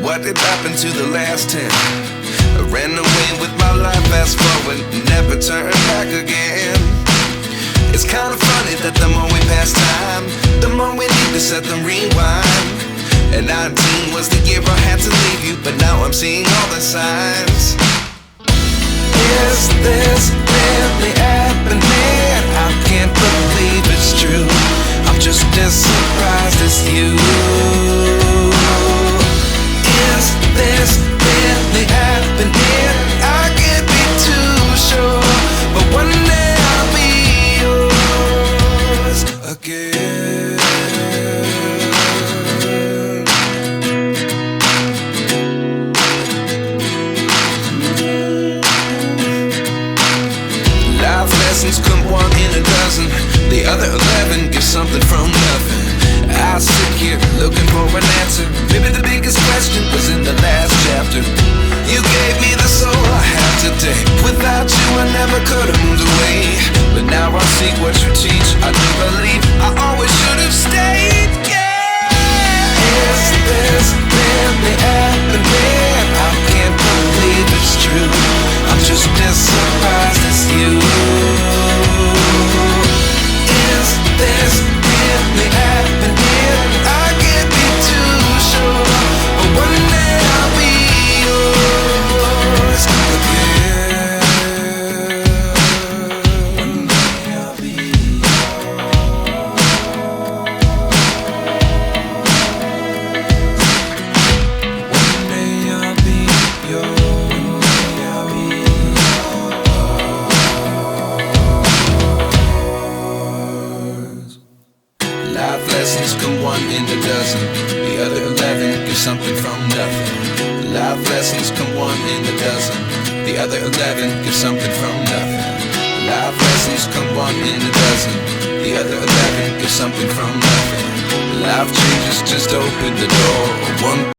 what did happen to the last 10? I ran away with my life, fast forward, never turn back again. It's kind of funny that the more we pass time, the more we need to set them rewind. And 19 was the year I had to leave you, but now I'm seeing all the signs. Is this really happening? I can't believe it's true. I'm just as surprised as you. Is this really happening? I can't be too sure, but one day I'll be yours again. Life lessons come one in a dozen. The other 11 give something from nothing. I sit here looking for an answer. Maybe the biggest question was in the last chapter. You gave me the soul I have today. Without you I never could have moved away. But now I see what you teach. I do believe I always should have stayed. Yeah. Is this really happening? I can't believe it's true. I'm just as surprised as you. Is this really happening? I can't be too sure, but one day I'll be yours again. One day I'll be yours. One day I'll be yours. One day I'll be yours. Life lessons come one in a dozen. The other 11 give something from nothing. Life lessons come one in a dozen. The other 11 give something from nothing. Life lessons come one in a dozen. The other 11 give something from nothing. Life changes just open the door. One